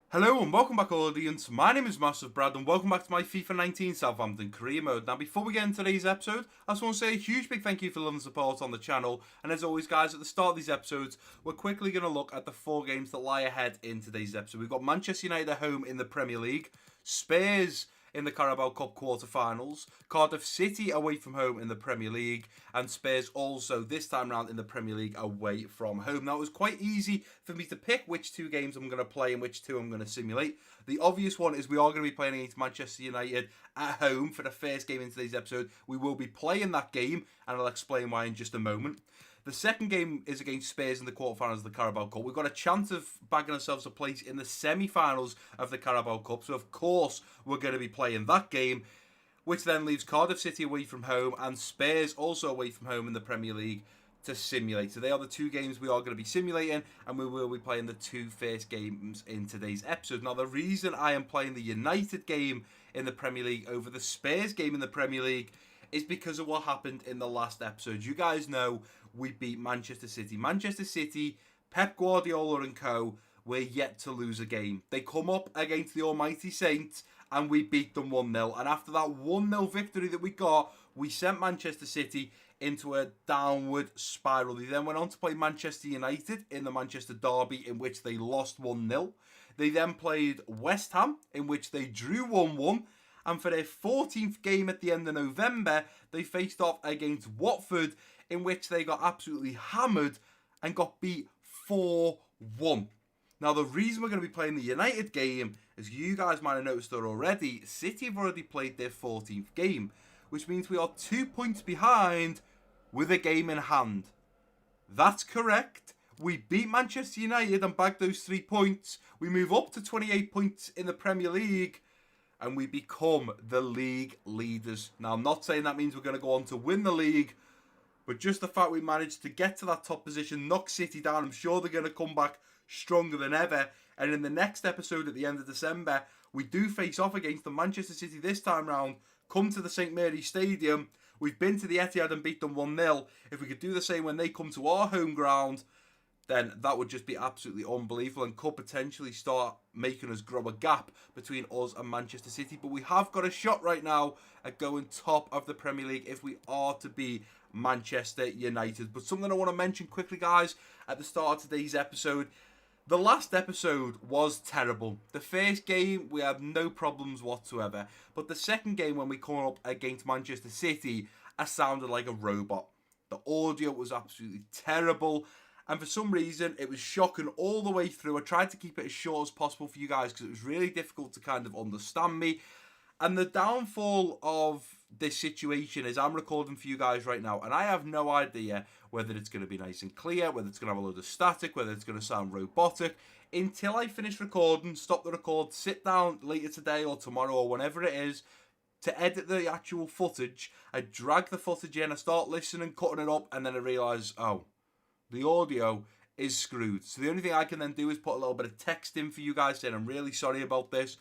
Hello and welcome back, audience. My name is MassiveBrad and welcome back to my FIFA 19 Southampton career mode. Now, before we get into today's episode, I just want to say a huge big thank you for the love and support on the channel. And as always, guys, at the start of these episodes, we're quickly going to look at the 4 games that lie ahead in today's episode. We've got Manchester United at home in the Premier League, Spurs in the Carabao Cup quarter-finals, Cardiff City away from home in the Premier League, and Spurs also this time round in the Premier League away from home. Now, it was quite easy for me to pick which 2 games I'm going to play and which 2 I'm going to simulate. The obvious one is we are going to be playing against Manchester United at home for the first game in today's episode. We will be playing that game, and I'll explain why in just a moment. The second game is against Spurs in the quarterfinals of the Carabao Cup. We've got a chance of bagging ourselves a place in the semi-finals of the Carabao Cup. So, of course, we're going to be playing that game, which then leaves Cardiff City away from home and Spurs also away from home in the Premier League to simulate. So they are the 2 games we are going to be simulating, and we will be playing the 2 first games in today's episode. Now, the reason I am playing the United game in the Premier League over the Spurs game in the Premier League is because of what happened in the last episode. You guys know we beat Manchester City. Manchester City, Pep Guardiola and co. were yet to lose a game. They come up against the Almighty Saints and we beat them 1-0. And after that 1-0 victory that we got, we sent Manchester City into a downward spiral. They then went on to play Manchester United in the Manchester Derby, in which they lost 1-0. They then played West Ham, in which they drew 1-1. And for their 14th game at the end of November, they faced off against Watford, in which they got absolutely hammered and got beat 4-1. Now, the reason we're going to be playing the United game, as you guys might have noticed already, City have already played their 14th game, which means we are 2 points behind with a game in hand. That's correct. We beat Manchester United and bagged those 3 points. We move up to 28 points in the Premier League, and we become the league leaders. Now, I'm not saying that means we're going to go on to win the league, but just the fact we managed to get to that top position, knock City down, I'm sure they're going to come back stronger than ever. And in the next episode at the end of December, we do face off against the Manchester City this time round, come to the St Mary's Stadium. We've been to the Etihad and beat them 1-0. If we could do the same when they come to our home ground, then that would just be absolutely unbelievable and could potentially start making us grow a gap between us and Manchester City. But we have got a shot right now at going top of the Premier League if we are to be Manchester United. But something I want to mention quickly, guys, at the start of today's episode. The last episode was terrible. The first game, we had no problems whatsoever. But the second game, when we come up against Manchester City, I sounded like a robot. The audio was absolutely terrible. And for some reason, it was shocking all the way through. I tried to keep it as short as possible for you guys because it was really difficult to kind of understand me. And the downfall of this situation is I'm recording for you guys right now, and I have no idea whether it's going to be nice and clear, whether it's going to have a load of static, whether it's going to sound robotic. Until I finish recording, stop the record, sit down later today or tomorrow or whenever it is, to edit the actual footage, I drag the footage in, I start listening, cutting it up, and then I realise, oh, the audio is screwed. So the only thing I can then do is put a little bit of text in for you guys saying I'm really sorry about this.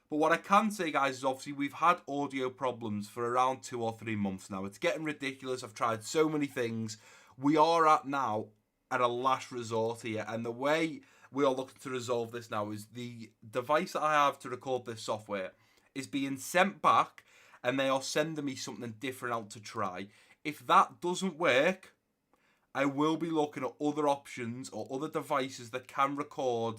But what I can say, guys, is obviously we've had audio problems for around 2 or 3 months now. It's getting ridiculous. I've tried so many things. We are at a last resort here. And the way we are looking to resolve this now is the device that I have to record this software is being sent back, and they are sending me something different out to try. If that doesn't work, I will be looking at other options or other devices that can record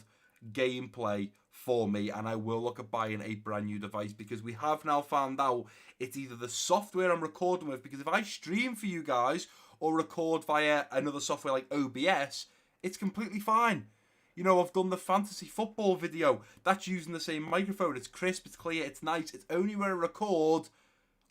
gameplay for me, and I will look at buying a brand new device because we have now found out it's either the software I'm recording with, because if I stream for you guys or record via another software like OBS, it's completely fine. You know, I've done the fantasy football video. That's using the same microphone. It's crisp, it's clear, it's nice. It's only where I record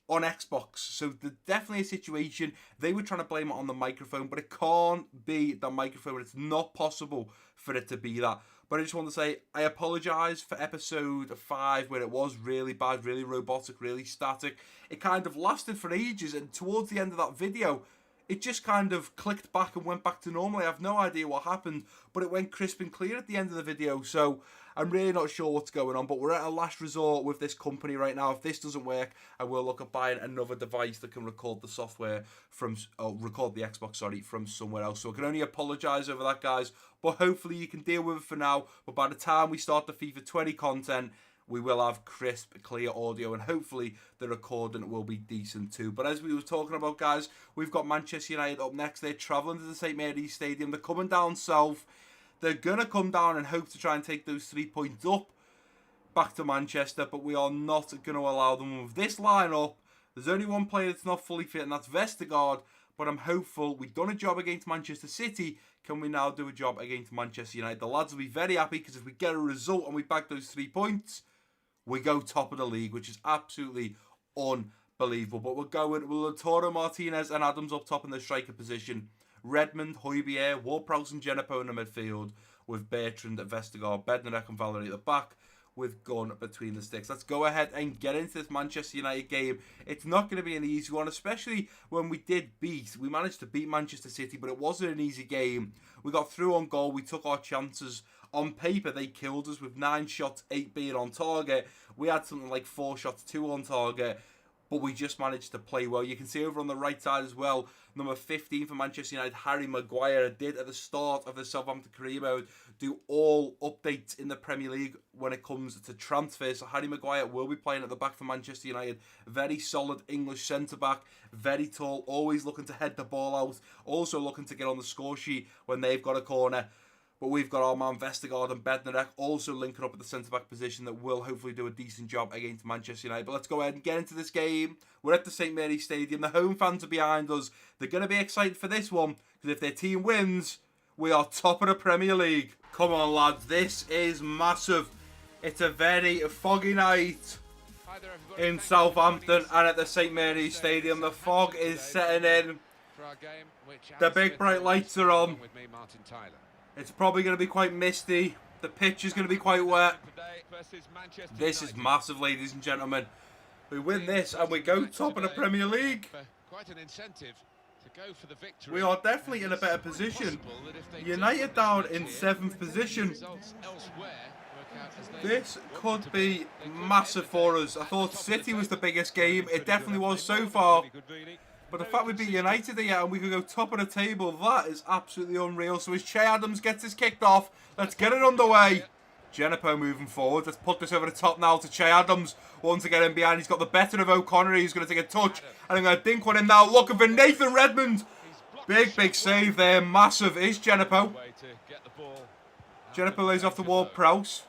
on Xbox. So there's definitely a situation. They were trying to blame it on the microphone, but it can't be the microphone. It's not possible for it to be that. But I just want to say I apologise for episode 5 where it was really bad, really robotic, really static. It kind of lasted for ages, and towards the end of that video, it just kind of clicked back and went back to normal. I have no idea what happened, but it went crisp and clear at the end of the video. So I'm really not sure what's going on, but we're at a last resort with this company right now. If this doesn't work, I will look at buying another device that can record the software from, record the Xbox, sorry, from somewhere else. So I can only apologise over that, guys, but hopefully you can deal with it for now. But by the time we start the FIFA 20 content, we will have crisp, clear audio, and hopefully the recording will be decent too. But as we were talking about, guys, we've got Manchester United up next. They're travelling to the St Mary's Stadium. They're coming down south. They're going to come down and hope to try and take those 3 points up back to Manchester, but we are not going to allow them with this lineup. There's only one player that's not fully fit, and that's Vestergaard. But I'm hopeful. We've done a job against Manchester City. Can we now do a job against Manchester United? The lads will be very happy, because if we get a result and we bag those 3 points, we go top of the league, which is absolutely unbelievable. But we're going with Lautaro Martinez and Adams up top in the striker position. Redmond, Højbjerg, Ward-Prowse and Genepo in the midfield, with Bertrand, Vestergaard, Bednarek and Valerie at the back, with Gunn between the sticks. Let's go ahead and get into this Manchester United game. It's not going to be an easy one, especially when we managed to beat Manchester City, but it wasn't an easy game. We got through on goal, we took our chances. On paper, they killed us with 9 shots, 8 being on target. We had something like 4 shots, 2 on target, but we just managed to play well. You can see over on the right side as well, number 15 for Manchester United, Harry Maguire, did at the start of the Southampton career mode do all updates in the Premier League when it comes to transfers. So Harry Maguire will be playing at the back for Manchester United. Very solid English centre-back, very tall, always looking to head the ball out, also looking to get on the score sheet when they've got a corner. But we've got our man Vestergaard and Bednarek also linking up at the centre-back position that will hopefully do a decent job against Manchester United. But let's go ahead and get into this game. We're at the St Mary's Stadium. The home fans are behind us. They're going to be excited for this one, because if their team wins, we are top of the Premier League. Come on, lads. This is massive. It's a very foggy night in Southampton and at the St Mary's Stadium. The fog is setting in. The big bright lights are on. It's probably going to be quite misty. The pitch is going to be quite wet. This is massive, ladies and gentlemen. We win this and we go top of the Premier League. Quite an incentive to go for the victory. We are definitely in a better position. United down in 7th position. This could be massive for us. I thought City was the biggest game. It definitely was so far. But the fact we beat United here and we could go top of the table, that is absolutely unreal. So as Che Adams gets this kicked off, let's get it underway. Genepo moving forward. Let's put this over the top now to Che Adams. Wants to get in behind. He's got the better of O'Connor. He's going to take a touch. And I'm going to dink one in now. Looking for Nathan Redmond. Big save there. Massive is Genepo. Genepo lays off the Ward-Prowse.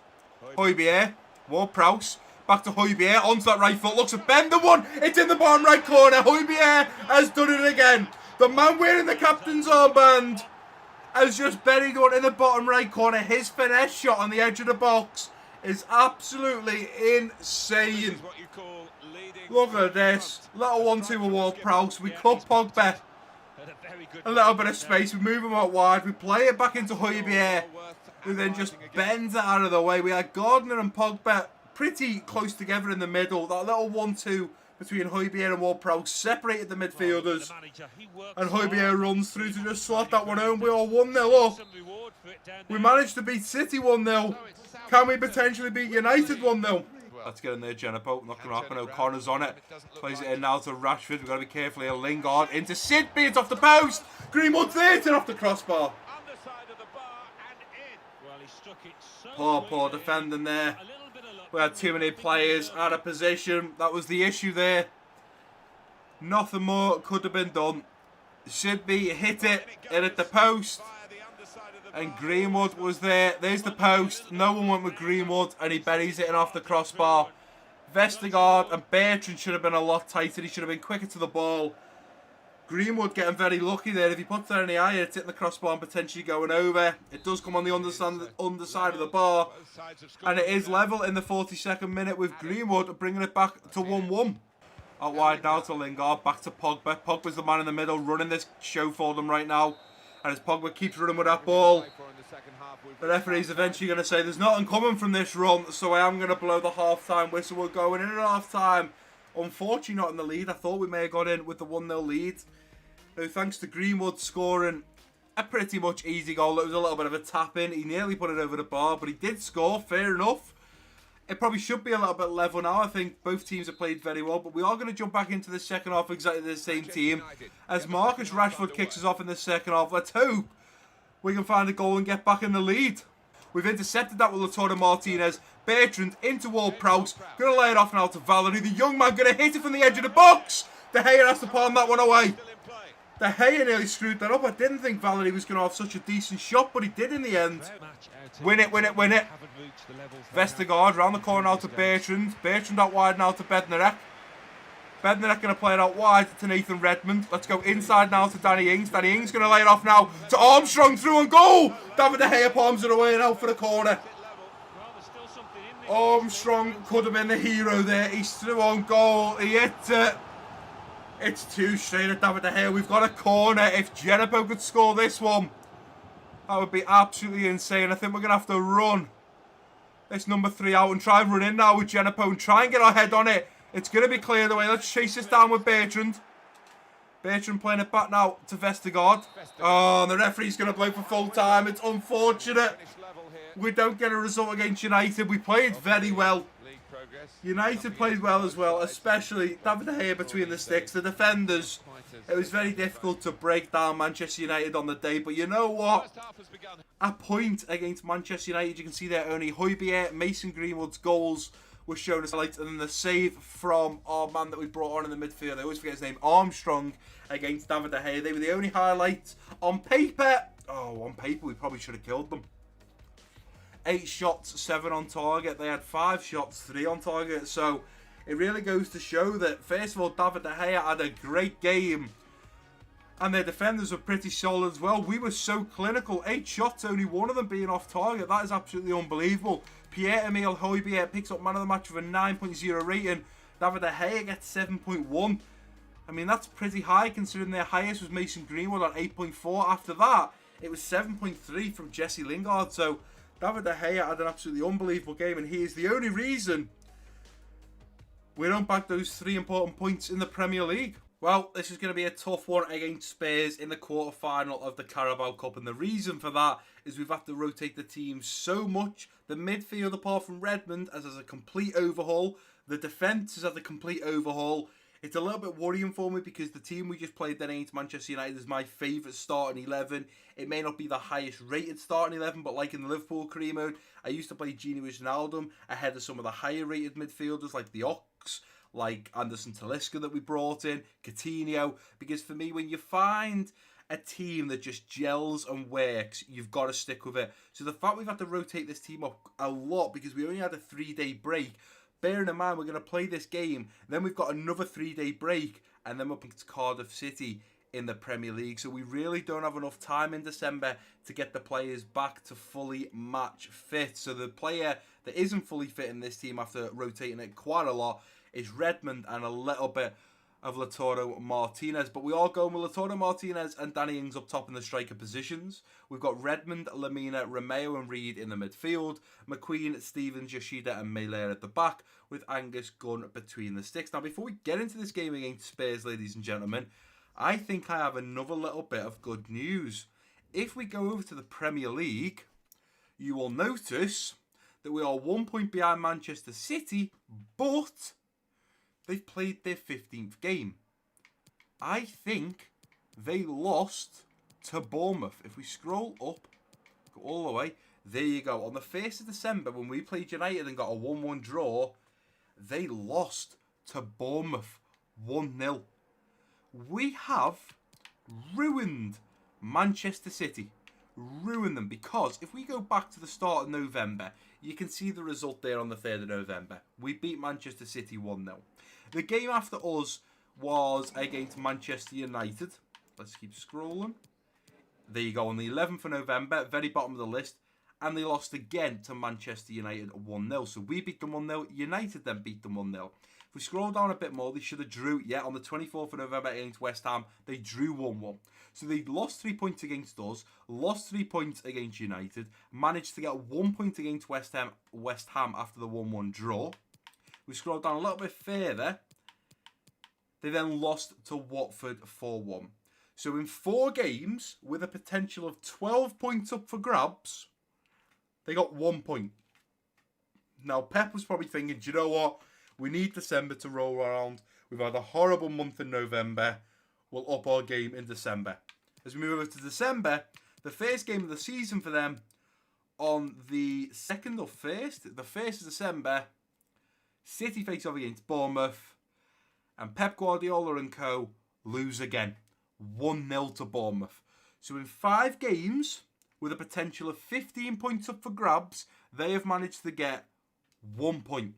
Højbjerg. Ward-Prowse. Back to Højbjerg, onto that right foot, looks at Ben, the one, it's in the bottom right corner. Højbjerg has done it again. The man wearing the captain's armband has just buried one in the bottom right corner. His finesse shot on the edge of the box is absolutely insane. Look at this. Little 1-2 with Ward-Prowse. We cut Pogba a little bit of space. We move him out wide. We play it back into Højbjerg, who then just bends it out of the way. We had Gardner and Pogba pretty close together in the middle. That little 1-2 between Højbjerg and Ward-Prowse separated the midfielders. And Højbjerg runs through to just slot that one home. We are 1-0 up. We managed to beat City 1-0. Can we potentially beat United 1-0? Let's get in there, Genepo. Not going to happen. O'Connor's on it. Plays it in now to Rashford. We've got to be careful here. Lingard into Sidby. It's off the post. Greenwood's there. It's off the crossbar. Poor defending there. We had too many players out of position. That was the issue there. Nothing more could have been done. Sidby hit it in at the post. And Greenwood was there. There's the post. No one went with Greenwood. And he buries it in off the crossbar. Vestergaard and Bertrand should have been a lot tighter. He should have been quicker to the ball. Greenwood getting very lucky there. If he puts that in the higher, it's hitting the crossbar and potentially going over. It does come on the underside of the bar. And it is level in the 42nd minute with Greenwood bringing it back to 1-1. Out wide now to Lingard. Back to Pogba. Pogba's the man in the middle running this show for them right now. And as Pogba keeps running with that ball, the referee's eventually going to say there's nothing coming from this run. So I am going to blow the half-time whistle. We're going in at half-time. Unfortunately not in the lead. I thought we may have got in with the 1-0 lead. Now, thanks to Greenwood scoring a pretty much easy goal. It was a little bit of a tap in. He nearly put it over the bar, but he did score. Fair enough. It probably should be a little bit level now. I think both teams have played very well, but we are going to jump back into the second half exactly the same team. As Marcus Rashford kicks us off in the second half, let's hope we can find a goal and get back in the lead. We've intercepted that with Lautaro Martinez. Bertrand into Ward-Prowse. Going to lay it off now to Valery. The young man going to hit it from the edge of the box. De Gea has to palm that one away. De Gea nearly screwed that up. I didn't think Valery was going to have such a decent shot, but he did in the end. Win it, win it, win it. Vestergaard round the corner now to Bertrand. Bertrand out wide now to Bednarek. Bednarek going to play it out wide to Nathan Redmond. Let's go inside now to Danny Ings. Danny Ings going to lay it off now to Armstrong through and goal. David De Gea palms it away and out for the corner. Armstrong could have been the hero there. He's through on goal. He hit it. It's too straight at David De Gea. We've got a corner. If Djenepo could score this one, that would be absolutely insane. I think we're going to have to run this number 3 out and try and run in now with Djenepo and try and get our head on it. It's going to be cleared away. Let's chase this down with Bertrand. Bertrand playing it back now to Vestergaard. Oh, and the referee's going to blow for full time. It's unfortunate. We don't get a result against United. We played very well. United played well as well, especially David De Gea between the sticks. The defenders, it was very difficult to break down Manchester United on the day. But you know what? A point against Manchester United. You can see there only Højbjerg, Mason Greenwood's goals were shown as highlights. And then the save from our man that we brought on in the midfield. I always forget his name. Armstrong against David De Gea. They were the only highlights. On paper, on paper we probably should have killed them. 8 shots, 7 on target. They had 5 shots, 3 on target. So it really goes to show that, first of all, David De Gea had a great game. And their defenders were pretty solid as well. We were so clinical. 8 shots, only 1 of them being off target. That is absolutely unbelievable. Pierre-Emile Højbjerg picks up man of the match with a 9.0 rating. David De Gea gets 7.1. I mean, that's pretty high considering their highest was Mason Greenwood on 8.4. After that, it was 7.3 from Jesse Lingard. So David De Gea had an absolutely unbelievable game, and he is the only reason we don't back those 3 important points in the Premier League. Well, this is going to be a tough one against Spurs in the quarter-final of the Carabao Cup, and the reason for that is we've had to rotate the team so much. The midfield, apart from Redmond, has a complete overhaul. The defence has had a complete overhaul. It's a little bit worrying for me because the team we just played then against Manchester United is my favourite starting 11. It may not be the highest rated starting 11, but like in the Liverpool career mode, I used to play Gini Wijnaldum ahead of some of the higher rated midfielders like the Ox, like Anderson Talisca that we brought in, Coutinho. Because for me, when you find a team that just gels and works, you've got to stick with it. So the fact we've had to rotate this team up a lot because we only had a 3-day break, bearing in mind we're going to play this game, then we've got another 3-day break, and then we're up to Cardiff City in the Premier League. So we really don't have enough time in December to get the players back to fully match fit. So the player that isn't fully fit in this team after rotating it quite a lot is Redmond and a little bit of Lautaro Martinez. But we are going with Lautaro Martinez and Danny Ings up top in the striker positions. We've got Redmond, Lamina, Romeo and Reed in the midfield. McQueen, Stevens, Yoshida and Mailer at the back, with Angus Gunn between the sticks. Now, before we get into this game against Spurs, ladies and gentlemen, I think I have another little bit of good news. If we go over to the Premier League, you will notice that we are 1 point behind Manchester City, but they've played their 15th game. I think they lost to Bournemouth. If we scroll up, go all the way, there you go. On the 1st of December, when we played United and got a 1-1 draw, they lost to Bournemouth 1-0. We have ruined Manchester City. Ruined them, because if we go back to the start of November, you can see the result there on the 3rd of November. We beat Manchester City 1-0. The game after us was against Manchester United. Let's keep scrolling. There you go, on the 11th of November, very bottom of the list. And they lost again to Manchester United 1-0. So we beat them 1-0. United then beat them 1-0. If we scroll down a bit more, they should have drew. Yeah, on the 24th of November against West Ham, they drew 1-1. So they lost 3 points against us, lost 3 points against United, managed to get 1 point against West Ham after the 1-1 draw. We scroll down a little bit further. They then lost to Watford 4-1. So in 4 games, with a potential of 12 points up for grabs, they got 1 point. Now, Pep was probably thinking, do you know what? We need December to roll around. We've had a horrible month in November. We'll up our game in December. As we move over to December, the first game of the season for them on the 2nd or 1st, the 1st of December, City face off against Bournemouth, and Pep Guardiola and co. lose again. 1-0 to Bournemouth. So in 5 games, with a potential of 15 points up for grabs, they have managed to get 1 point.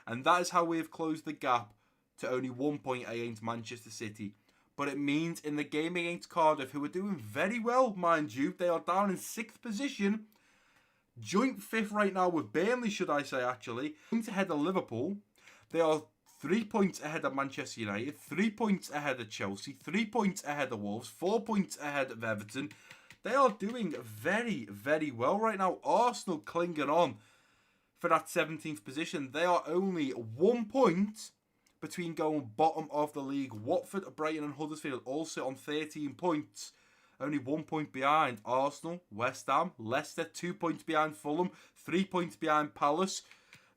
And that is how we have closed the gap to only 1 point against Manchester City. But it means in the game against Cardiff, who are doing very well, mind you, they are down in 6th position. Joint 5th right now with Burnley, should I say, actually. Points ahead of Liverpool. They are 3 points ahead of Manchester United, 3 points ahead of Chelsea, 3 points ahead of Wolves, 4 points ahead of Everton. They are doing very, very well right now. Arsenal clinging on for that 17th position. They are only 1 point between going bottom of the league. Watford, Brighton and Huddersfield also on 13 points. Only 1 point behind Arsenal, West Ham, Leicester, 2 points behind Fulham, 3 points behind Palace.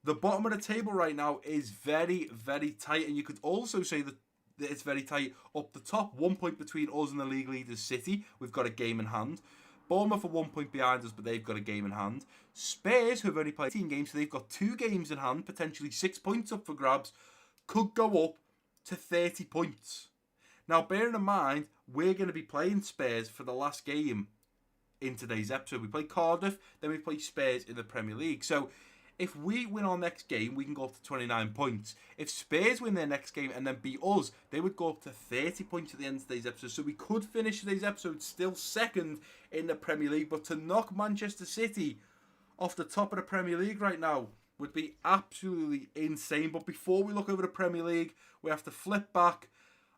The bottom of the table right now is very, very tight. And you could also say that it's very tight up the top. 1 point between us and the league leaders, City. We've got a game in hand. Bournemouth are 1 point behind us, but they've got a game in hand. Spurs, who have only played 18 games, so they've got 2 games in hand, potentially 6 points up for grabs, could go up to 30 points. Now, bearing in mind, we're going to be playing Spurs for the last game in today's episode. We play Cardiff, then we play Spurs in the Premier League. So, if we win our next game, we can go up to 29 points. If Spurs win their next game and then beat us, they would go up to 30 points at the end of today's episode. So we could finish today's episode still second in the Premier League. But to knock Manchester City off the top of the Premier League right now would be absolutely insane. But before we look over the Premier League, we have to flip back.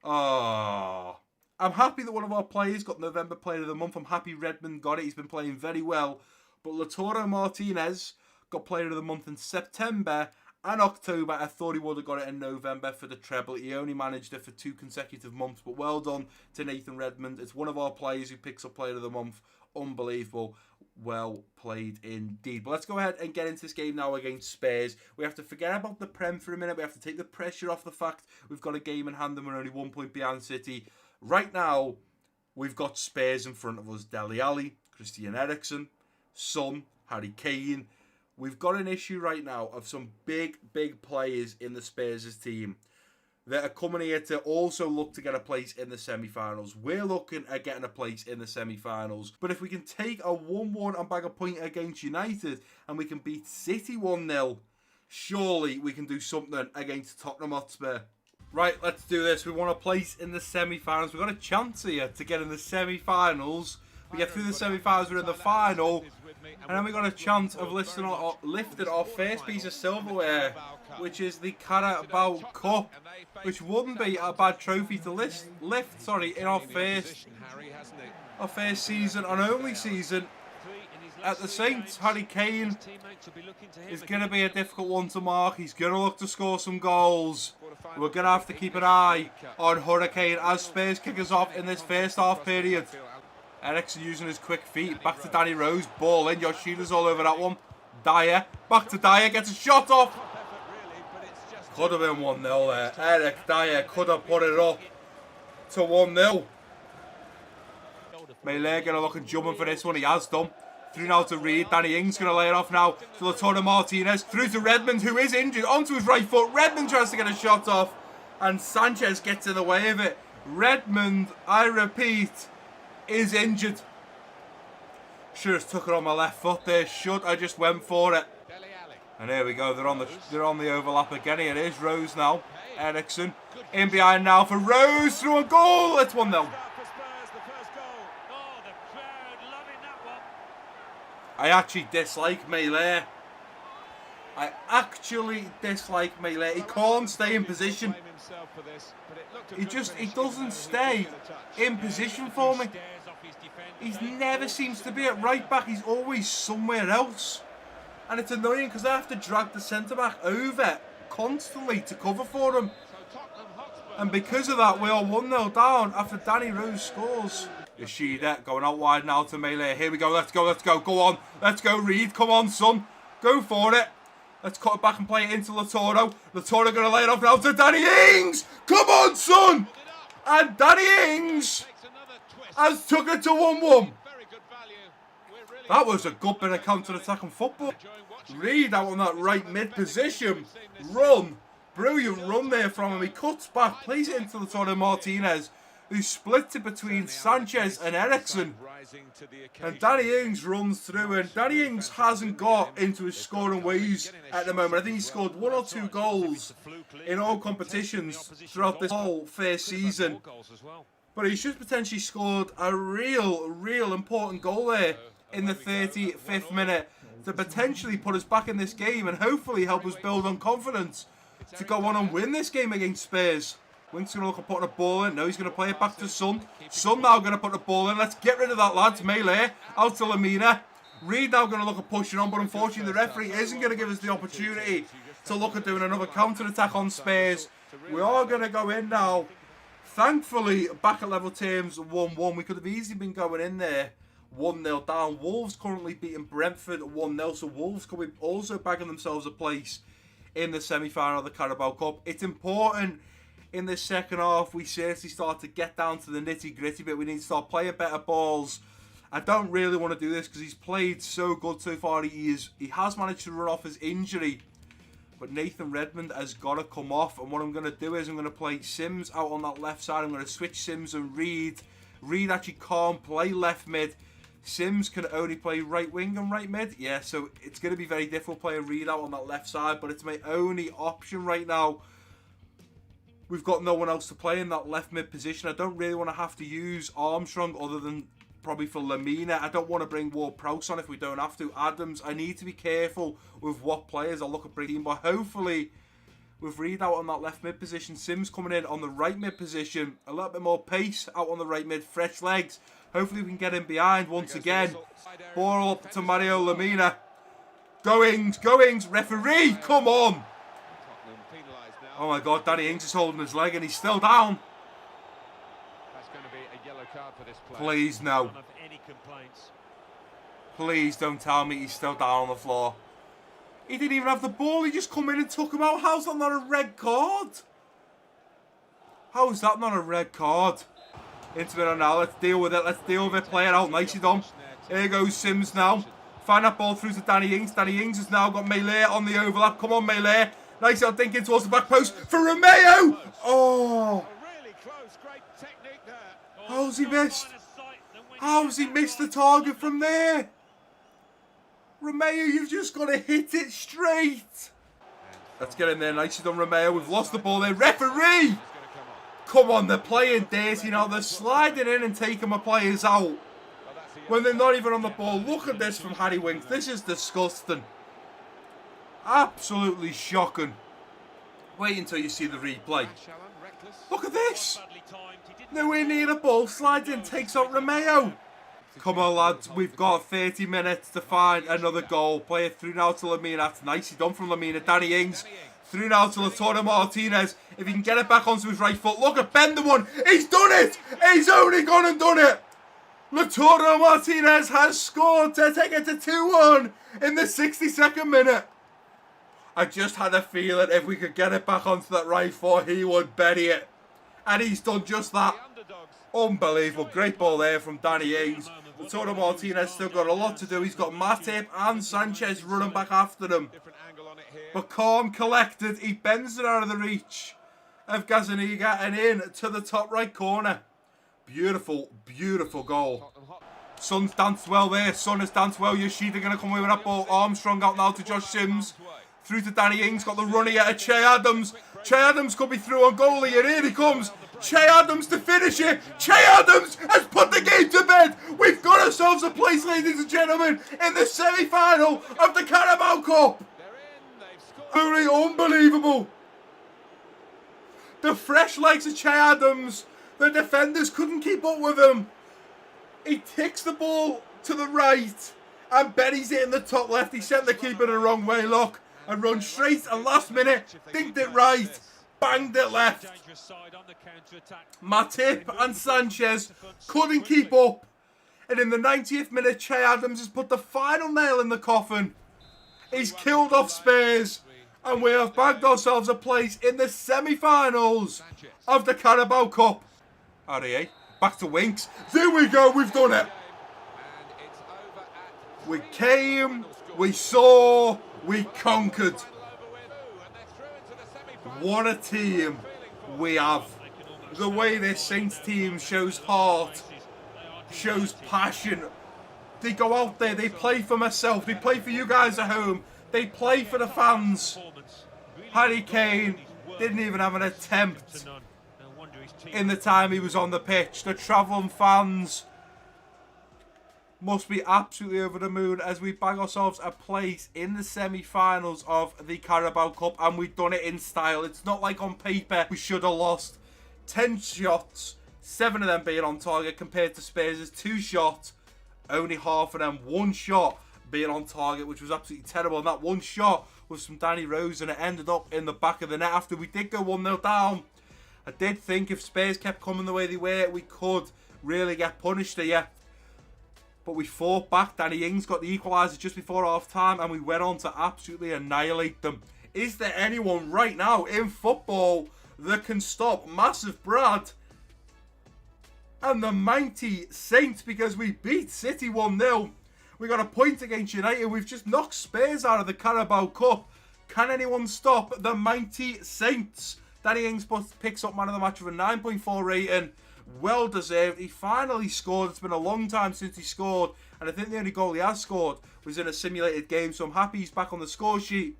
I'm happy that one of our players got November Player of the Month. I'm happy Redmond got it. He's been playing very well. But Lautaro Martinez got Player of the Month in September and October. I thought he would have got it in November for the treble. He only managed it for 2 consecutive months. But well done to Nathan Redmond. It's one of our players who picks up Player of the Month. Unbelievable. Well played indeed. But let's go ahead and get into this game now against Spurs. We have to forget about the Prem for a minute. We have to take the pressure off the fact we've got a game in hand and we're only 1 point behind City. Right now, we've got Spurs in front of us. Dele Alli, Christian Eriksen, Son, Harry Kane. We've got an issue right now of some big players in the Spurs' team that are coming here to also look to get a place in the semi-finals. We're looking at getting a place in the semi-finals. But if we can take a 1-1 and bag a point against United and we can beat City 1-0, surely we can do something against Tottenham Hotspur. Right, let's do this. We want a place in the semi-finals. We've got a chance here to get in the semi-finals. We get through the semi-finals, we're in the final. And then we got a chance of lifting our first piece of silverware, which is the Carabao Cup, which wouldn't be a bad trophy to lift in our first season and only season at the Saints. Harry Kane is going to be a difficult one to mark. He's going to look to score some goals. We're going to have to keep an eye on Hurricane as Spurs kick us off in this first half period. Eriksen using his quick feet. Back to Danny Rose. Ball in. Yoshida's all over that one. Dyer. Back to Dyer. Gets a shot off. Could have been 1-0 there. Eric Dyer could have put it up to 1-0. Melee going to look and jumping for this one. He has done. Through now to Reed. Danny Ings going to lay it off now to Lautaro Martinez. Through to Redmond, who is injured. Onto his right foot. Redmond tries to get a shot off. And Sanchez gets in the way of it. Redmond, I repeat, is injured. Should have took it on my left foot there. I just went for it. And here we go. They're on the overlap again. Here it is. Rose now. Eriksen in behind now for Rose through a goal. It's 1-0. I actually dislike Melee. He can't stay in position. He doesn't stay in position for me. He never seems to be at right back. He's always somewhere else. And it's annoying because I have to drag the centre-back over constantly to cover for him. And because of that, we are 1-0 down after Danny Rose scores. Yoshida going out wide now to Melee. Here we go, let's go, let's go. Go on, let's go, Reed. Come on, son. Go for it. Let's cut it back and play it into Latoro. Latoro going to lay it off now to Danny Ings. Come on, son. And Danny Ings has took it to 1-1. That was a good bit of counter-attacking football. Reed out on that right mid position. Run. Brilliant run there from him. He cuts back, plays it into Latoro Martinez, who splits it between Sanchez and Eriksson. And Danny Ings runs through, and Danny Ings hasn't got into his scoring ways at the moment. I think he scored 1 or 2 goals in all competitions throughout this whole first season. But he's just potentially scored a real important goal there in the 35th minute to potentially put us back in this game and hopefully help us build on confidence to go on and win this game against Spurs. Wink's going to look at putting a ball in. No, he's going to play it back to Son. Son now going to put the ball in. Let's get rid of that, lads. Melee out to Lamina. Reed now going to look at pushing on, but unfortunately the referee isn't going to give us the opportunity to look at doing another counter-attack on Spurs. We are going to go in now. Thankfully, back at level terms, 1-1. We could have easily been going in there 1-0 down. Wolves currently beating Brentford 1-0, so Wolves could be also bagging themselves a place in the semi-final of the Carabao Cup. It's important in the second half we seriously start to get down to the nitty-gritty bit. We need to start playing better balls. I don't really want to do this because he's played so good so far. He has managed to run off his injury, but Nathan Redmond has got to come off. And what I'm going to do is I'm going to play Sims out on that left side. I'm going to switch Sims and Reed. Reed actually can't play left mid. Sims can only play right wing and right mid. Yeah, so it's going to be very difficult playing Reed out on that left side, but it's my only option right now. We've got no one else to play in that left mid position. I don't really want to have to use Armstrong other than probably for Lamina. I don't want to bring Ward-Prowse on if we don't have to. Adams, I need to be careful with what players I look at bringing, but hopefully with Reed out on that left mid position, Sims coming in on the right mid position, a little bit more pace out on the right mid, fresh legs. Hopefully we can get him behind once again. Ball up to Mario Lamina. Goings, referee, come on. Oh my God, Danny Ings is holding his leg and he's still down. That's going to be a yellow card for this player. Please no. Please don't tell me he's still down on the floor. He didn't even have the ball, he just come in and took him out. How's that not a red card? How is that not a red card? Into it now, let's deal with it, play it out, nicely done. Here goes Sims now. Find that ball through to Danny Ings. Danny Ings has now got Melee on the overlap. Come on, Melee. Nice out thinking towards the back post for Romeo. Oh. Really close, great technique there. How's he missed? How's he missed the target from there? Romeo, you've just got to hit it straight. Let's get in there, nicely done, Romeo. We've lost the ball there. Referee! Come on, they're playing dirty now. They're sliding in and taking my players out when they're not even on the ball. Look at this from Harry Winks. This is disgusting. Absolutely shocking. Wait until you see the replay. Look at this. Nowhere near the ball. Slides in, takes out Romeo. Come on, lads. We've got 30 minutes to find another goal. Play it through now to Lamina. That's nicely done from Lamina. Danny Ings. Through now to Latoro Martinez. If he can get it back onto his right foot. Look at Ben, the one. He's done it. He's only gone and done it. Latoro Martinez has scored to take it to 2-1 in the 62nd minute. I just had a feeling if we could get it back onto that right foot, he would bury it. And he's done just that. Unbelievable. Great ball there from Danny Ings. Latoro Martinez still got a lot to do. He's got Matip and Sanchez running back after him. But calm, collected, he bends it out of the reach of Gazaniga and in to the top right corner. Beautiful, beautiful goal. Son's danced well there. Son has danced well. Yoshida going to come away with that ball. Armstrong out now to Josh Sims. Through to Danny Ings. Got the runner yet at Che Adams. Che Adams could be through on goalie. And here he comes. Che Adams to finish it. Che Adams has put the game to bed. We've got ourselves a place, ladies and gentlemen, in the semi-final of the Carabao Cup. Absolutely unbelievable. The fresh legs of Che Adams. The defenders couldn't keep up with him. He ticks the ball to the right and buries it in the top left. He sent the keeper the wrong way, look, and run straight and last minute, dinked it right. banged it left. Matip and Sanchez couldn't keep up. And in the 90th minute, Che Adams has put the final nail in the coffin. He's killed off Spurs. And we have bagged ourselves a place in the semi-finals of the Carabao Cup. REA, back to Winks. There we go, we've done it. We came, we saw, we conquered. What a team we have. The way this Saints team shows heart, shows passion. They go out there, they play for myself, they play for you guys at home, they play for the fans. Harry Kane didn't even have an attempt in the time he was on the pitch. The travelling fans must be absolutely over the moon as we bag ourselves a place in the semi-finals of the Carabao Cup, and we've done it in style. It's not like on paper we should have lost. 10 shots, 7 of them being on target, compared to Spurs' 2 shots, only half of them 1 shot being on target, which was absolutely terrible. And that 1 shot was from Danny Rose, and it ended up in the back of the net after we did go 1-0 down. I did think if Spurs kept coming the way they were, we could really get punished here. But we fought back. Danny Ings got the equaliser just before half-time, and we went on to absolutely annihilate them. Is there anyone right now in football that can stop MassiveBrad and the mighty Saints? Because we beat City 1-0. We got a point against United. We've just knocked Spurs out of the Carabao Cup. Can anyone stop the mighty Saints? Danny Ings picks up man of the match with a 9.4 rating. Well deserved. He finally scored. It's been a long time since he scored. And I think the only goal he has scored was in a simulated game. So I'm happy he's back on the score sheet.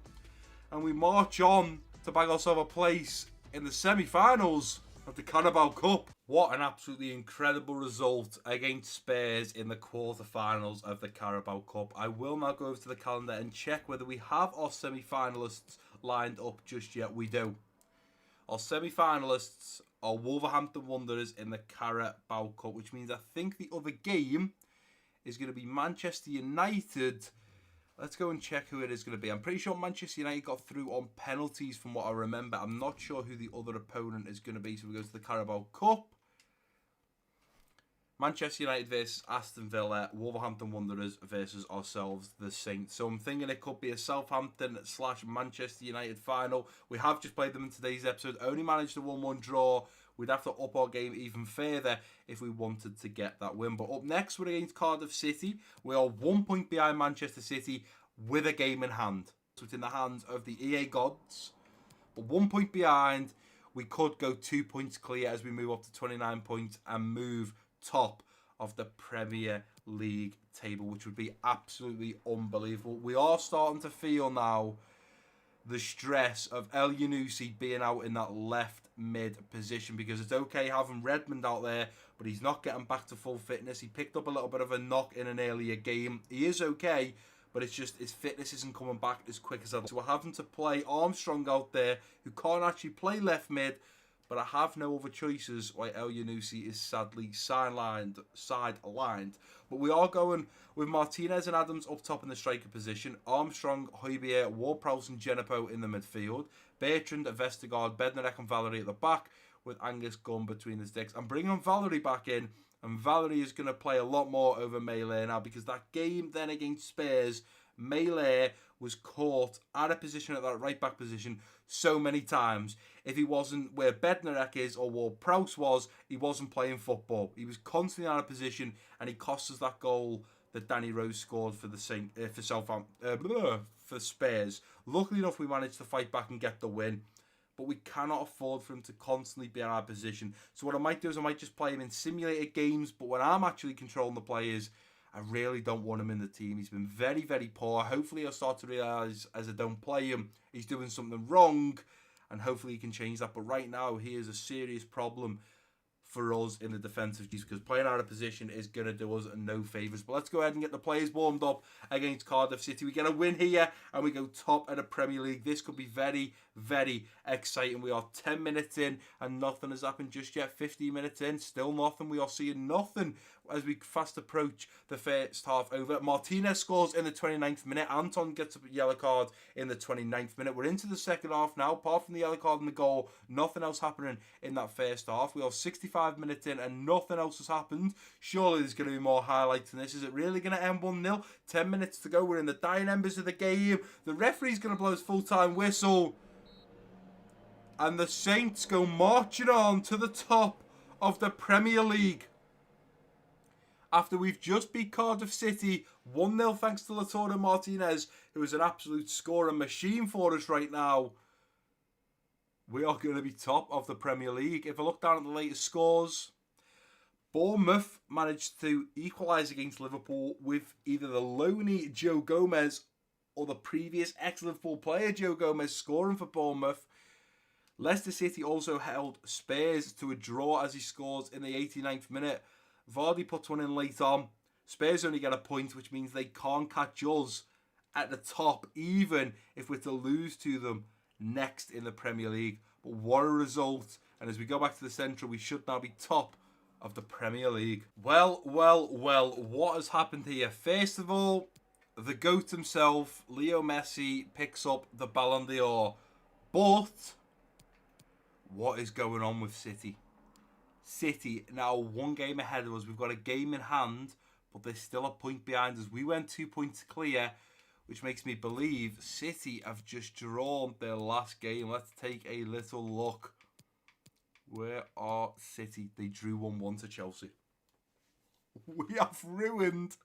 And we march on to bag ourselves a place in the semi-finals of the Carabao Cup. What an absolutely incredible result against Spurs in the quarterfinals of the Carabao Cup. I will now go over to the calendar and check whether we have our semi-finalists lined up just yet. We do. Our semi-finalists are Wolverhampton Wanderers in the Carabao Cup, which means I think the other game is going to be Manchester United. Let's go and check who it is going to be. I'm pretty sure Manchester United got through on penalties from what I remember. I'm not sure who the other opponent is going to be. So we go to the Carabao Cup. Manchester United versus Aston Villa. Wolverhampton Wanderers versus ourselves, the Saints. So I'm thinking it could be a Southampton/Manchester United final. We have just played them in today's episode. Only managed a 1-1 draw. We'd have to up our game even further if we wanted to get that win. But up next, we're against Cardiff City. We are 1 point behind Manchester City with a game in hand. So it's in the hands of the EA gods. But 1 point behind, we could go 2 points clear as we move up to 29 points and move top of the Premier League table, which would be absolutely unbelievable. We are starting to feel now the stress of El Yunusi being out in that left mid position, because it's okay having Redmond out there, but he's not getting back to full fitness. He picked up a little bit of a knock in an earlier game. He is okay, but it's just his fitness isn't coming back as quick as I'd like. So we're having to play Armstrong out there, who can't actually play left mid, but I have no other choices why El Yunusi is sadly sidelined. But we are going with Martinez and Adams up top in the striker position. Armstrong, Højbjerg, Ward-Prowse and Genepo in the midfield. Bertrand, Vestergaard, Bednarek and Valerie at the back, with Angus Gunn between the sticks. I'm bringing Valerie back in, and Valerie is going to play a lot more over Melee now, because that game then against Spurs, Melee was caught out of position at that right back position so many times. If he wasn't where Bednarek is or Ward-Prowse was, he wasn't playing football. He was constantly out of position, and he cost us that goal that Danny Rose scored for the for Spurs. Luckily enough, we managed to fight back and get the win, but we cannot afford for him to constantly be in our position. So what I might do is I might just play him in simulated games, but when I'm actually controlling the players, I really don't want him in the team. He's been very, very poor. Hopefully I'll start to realise as I don't play him, he's doing something wrong, and hopefully he can change that. But right now, he is a serious problem for us in the defensive piece, because playing out of position is going to do us no favours. But let's go ahead and get the players warmed up against Cardiff City. We get a win here and we go top of the Premier League. This could be very, very exciting. We are 10 minutes in and nothing has happened just yet. 15 minutes in, still nothing. We are seeing nothing as we fast approach the first half over. Martinez scores in the 29th minute. Anton gets a yellow card in the 29th minute. We're into the second half now. Apart from the yellow card and the goal, nothing else happening in that first half. We are 65 minutes in and nothing else has happened. Surely there's going to be more highlights than this. Is it really going to end 1-0? 10 minutes to go. We're in the dying embers of the game. The referee's going to blow his full-time whistle. And the Saints go marching on to the top of the Premier League. After we've just beat Cardiff City 1-0 thanks to Lautaro Martinez, who is an absolute scoring machine for us right now. We are going to be top of the Premier League. If I look down at the latest scores, Bournemouth managed to equalise against Liverpool with either the loanee Joe Gomez or the previous ex-Liverpool player Joe Gomez scoring for Bournemouth. Leicester City also held Spurs to a draw as he scores in the 89th minute. Vardy puts one in late on. Spurs only get a point, which means they can't catch us at the top, even if we're to lose to them next in the Premier League. But what a result. And as we go back to the Central, we should now be top of the Premier League. Well, what has happened here? First of all, the GOAT himself, Leo Messi, picks up the Ballon d'Or. But what is going on with City? City now one game ahead of us. We've got a game in hand, but there's still a point behind us. We went 2 points clear, which makes me believe City have just drawn their last game. Let's take a little look. Where are City? They drew 1-1 to Chelsea. We have ruined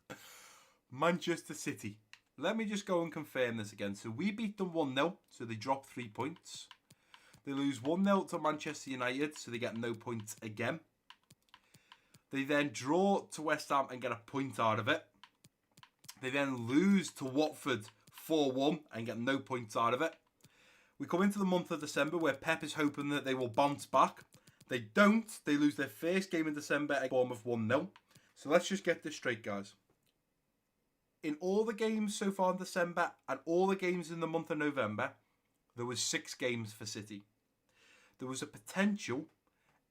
Manchester City. Let me just go and confirm this again. So we beat them 1-0, so they drop 3 points. They lose 1-0 to Manchester United, so they get no points again. They then draw to West Ham and get a point out of it. They then lose to Watford 4-1 and get no points out of it. We come into the month of December where Pep is hoping that they will bounce back. They don't. They lose their first game in December against Bournemouth 1-0. So let's just get this straight, guys. In all the games so far in December and all the games in the month of November, there was 6 games for City. There was a potential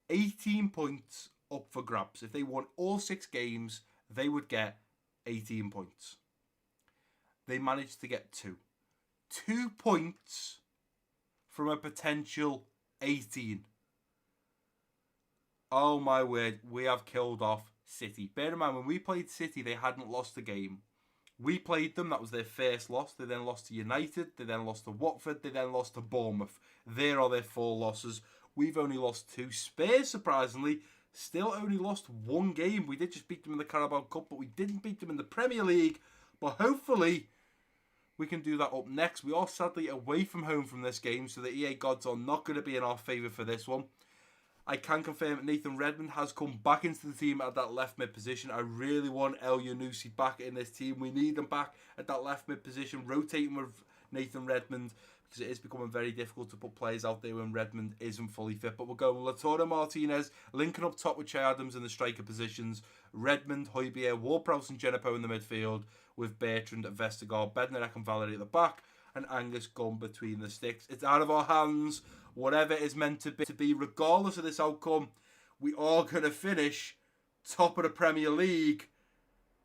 18 points up for grabs. If they won all 6 games, they would get 18 points. They managed to get 2. 2 points from a potential 18. Oh my word, we have killed off City. Bear in mind, when we played City, they hadn't lost a game. We played them, that was their first loss. They then lost to United, they then lost to Watford, they then lost to Bournemouth. There are their 4 losses. We've only lost 2. Spurs, surprisingly, still only lost 1 game. We did just beat them in the Carabao Cup, but we didn't beat them in the Premier League. But hopefully, we can do that up next. We are sadly away from home from this game, so the EA gods are not going to be in our favour for this one. I can confirm that Nathan Redmond has come back into the team at that left mid position. I really want El Yunusi back in this team. We need him back at that left mid position, rotating with Nathan Redmond, because it is becoming very difficult to put players out there when Redmond isn't fully fit. But we'll go with Lautaro Martinez, linking up top with Che Adams in the striker positions, Redmond, Højbjerg, Ward-Prowse and Genepo in the midfield, with Bertrand, Vestergaard, Bednarek and Valerie at the back, and Angus Gunn between the sticks. It's out of our hands. Whatever is meant to be, regardless of this outcome, we are going to finish top of the Premier League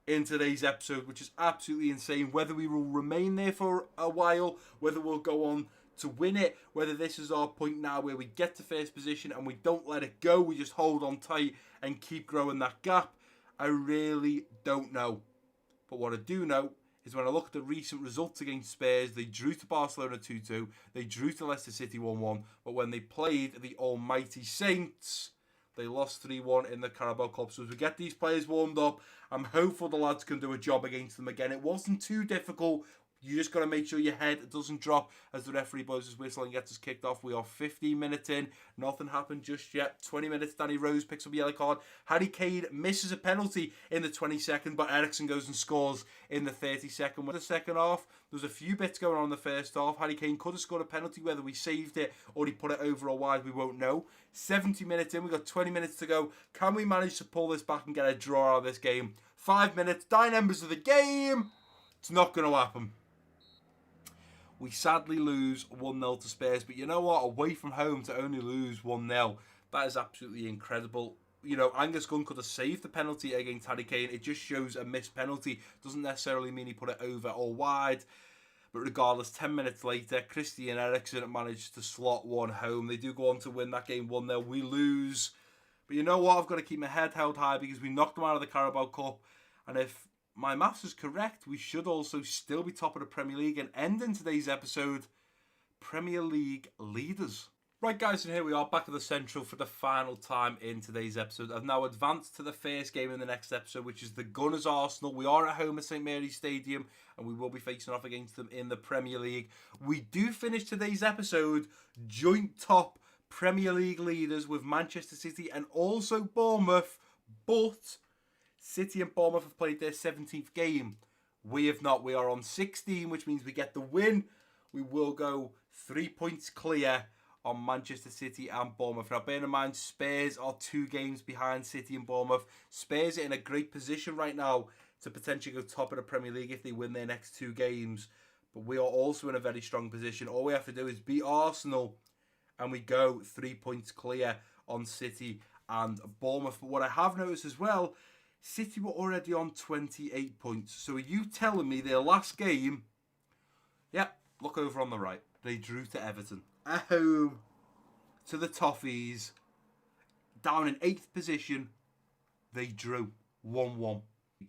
in today's episode, which is absolutely insane. Whether we will remain there for a while, whether we'll go on to win it, whether this is our point now where we get to first position and we don't let it go, we just hold on tight and keep growing that gap, I really don't know. But what I do know is when I look at the recent results against Spurs, they drew to Barcelona 2-2, they drew to Leicester City 1-1, but when they played the almighty Saints, they lost 3-1 in the Carabao Cup. So as we get these players warmed up, I'm hopeful the lads can do a job against them again. It wasn't too difficult. You just got to make sure your head doesn't drop as the referee blows his whistle and gets us kicked off. We are 15 minutes in. Nothing happened just yet. 20 minutes, Danny Rose picks up a yellow card. Harry Kane misses a penalty in the 22nd, but Eriksen goes and scores in the 32nd. With the second half, there was a few bits going on in the first half. Harry Kane could have scored a penalty. Whether we saved it or he put it over or wide, we won't know. 70 minutes in, we've got 20 minutes to go. Can we manage to pull this back and get a draw out of this game? 5 minutes, dying embers of the game. It's not going to happen. We sadly lose 1-0 to Spurs, but you know what? Away from home to only lose 1-0, that is absolutely incredible. Angus Gunn could have saved the penalty against Harry Kane. It just shows a missed penalty. Doesn't necessarily mean he put it over or wide. But regardless, 10 minutes later, Christian Eriksen managed to slot one home. They do go on to win that game 1-0. We lose. But you know what? I've got to keep my head held high because we knocked them out of the Carabao Cup. And if my maths is correct, we should also still be top of the Premier League and end in today's episode Premier League leaders. Right, guys, and here we are back at the Central for the final time in today's episode. I've now advanced to the first game in the next episode, which is the Gunners Arsenal. We are at home at St Mary's Stadium, and we will be facing off against them in the Premier League. We do finish today's episode joint top Premier League leaders with Manchester City and also Bournemouth, but City and Bournemouth have played their 17th game. We have not. We are on 16, which means we get the win. We will go 3 points clear on Manchester City and Bournemouth. Now, bear in mind, Spurs are 2 games behind City and Bournemouth. Spurs are in a great position right now to potentially go top of the Premier League if they win their next 2 games. But we are also in a very strong position. All we have to do is beat Arsenal and we go 3 points clear on City and Bournemouth. But what I have noticed as well, City were already on 28 points. So are you telling me their last game, look over on the right, they drew to Everton at home to the Toffees, down in 8th position, they drew 1-1.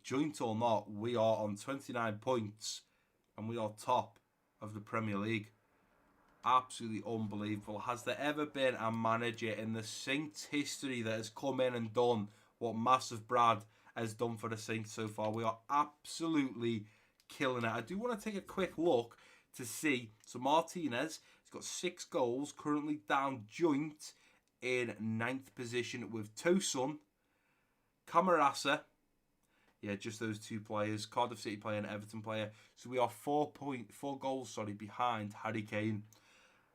Joint or not, we are on 29 points and we are top of the Premier League. Absolutely unbelievable. Has there ever been a manager in the Saints history that has come in and done what MassiveBrad has done for the Saints so far? We are absolutely killing it. I do want to take a quick look to see. So Martinez, he's got 6 goals, currently down joint in 9th position with Tosun, Camarasa. Yeah, just those 2 players, Cardiff City player and Everton player. So we are 4 goals behind Harry Kane.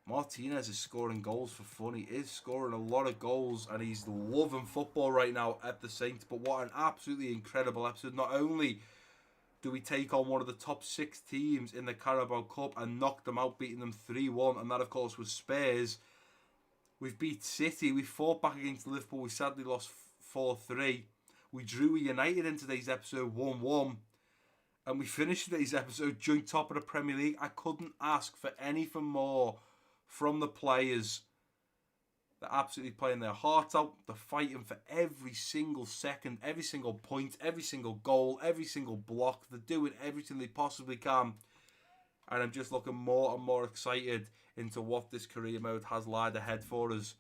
Martinez is scoring goals for fun. He is scoring a lot of goals and he's loving football right now at the Saints. But what an absolutely incredible episode. Not only do we take on one of the top 6 teams in the Carabao Cup and knock them out, beating them 3-1, and that of course was Spurs. We've beat City, we fought back against Liverpool, we sadly lost 4-3. We drew with United in today's episode 1-1. And we finished today's episode joint top of the Premier League. I couldn't ask for anything more from the players. They're absolutely playing their hearts out. They're fighting for every single second, every single point, every single goal, every single block. They're doing everything they possibly can. And I'm just looking more and more excited into what this career mode has lied ahead for us.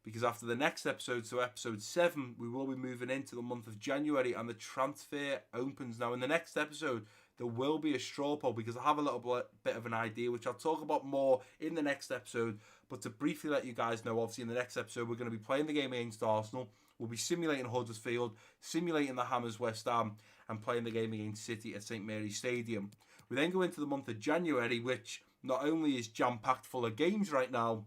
Because after the next episode, so episode 7, we will be moving into the month of January and the transfer opens. Now, in the next episode, there will be a straw poll because I have a little bit of an idea, which I'll talk about more in the next episode. But to briefly let you guys know, obviously in the next episode, we're going to be playing the game against Arsenal. We'll be simulating Huddersfield, simulating the Hammers West Ham, and playing the game against City at St Mary's Stadium. We then go into the month of January, which not only is jam-packed full of games right now,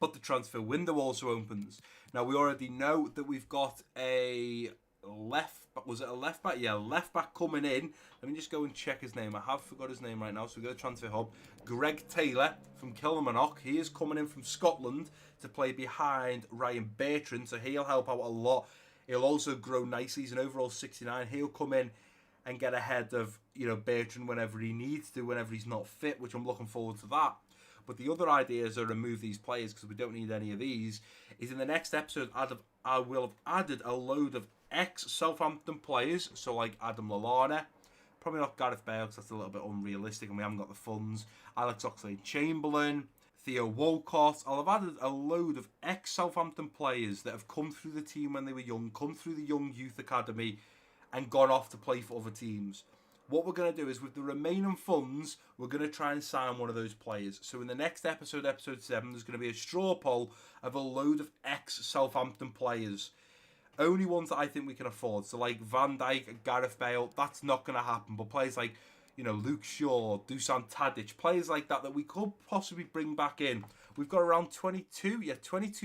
but the transfer window also opens. Now, we already know that we've got a left back? Yeah, left back coming in. Let me just go and check his name. I have forgot his name right now, so we go to Transfer Hub. Greg Taylor from Kilmarnock. He is coming in from Scotland to play behind Ryan Bertrand, so he'll help out a lot. He'll also grow nicely. He's an overall 69. He'll come in and get ahead of Bertrand whenever he needs to, whenever he's not fit, which I'm looking forward to that. But the other idea is to remove these players because we don't need any of these. Is in the next episode, I will have added a load of ex-Southampton players. So like Adam Lallana. Probably not Gareth Bale because that's a little bit unrealistic and we haven't got the funds. Alex Oxlade-Chamberlain. Theo Walcott. I'll have added a load of ex-Southampton players that have come through the team when they were young, come through the Young Youth Academy and gone off to play for other teams. What we're going to do is, with the remaining funds, we're going to try and sign one of those players. So in the next episode, episode 7, there's going to be a straw poll of a load of ex-Southampton players. Only ones that I think we can afford. So like Van Dijk, Gareth Bale, that's not going to happen. But players like, Luke Shaw, Dusan Tadic, players like that we could possibly bring back in. We've got around 22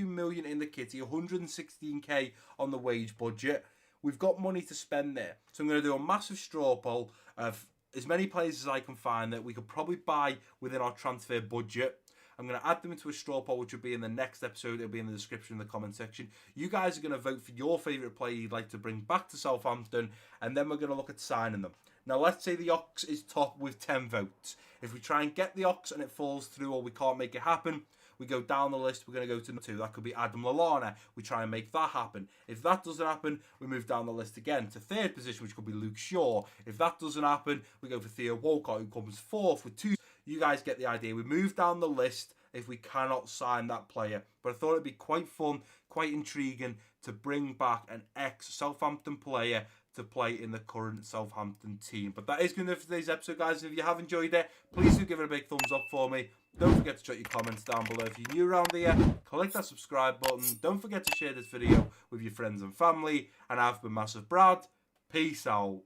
million in the kitty, 116k on the wage budget. We've got money to spend there. So I'm going to do a massive straw poll of as many players as I can find that we could probably buy within our transfer budget. I'm going to add them into a straw poll, which will be in the next episode. It'll be in the description in the comment section. You guys are going to vote for your favourite player you'd like to bring back to Southampton, and then we're going to look at signing them. Now, let's say the Ox is top with 10 votes. If we try and get the Ox and it falls through or we can't make it happen, we go down the list, we're going to go to number 2. That could be Adam Lallana. We try and make that happen. If that doesn't happen, we move down the list again to 3rd position, which could be Luke Shaw. If that doesn't happen, we go for Theo Walcott, who comes 4th with 2. You guys get the idea. We move down the list if we cannot sign that player. But I thought it'd be quite fun, quite intriguing to bring back an ex-Southampton player to play in the current Southampton team. But that is going to do it for today's episode, guys. If you have enjoyed it, please do give it a big thumbs up for me. Don't forget to drop your comments down below. If you're new around here, click that subscribe button. Don't forget to share this video with your friends and family. And I've been Massive Brad. Peace out.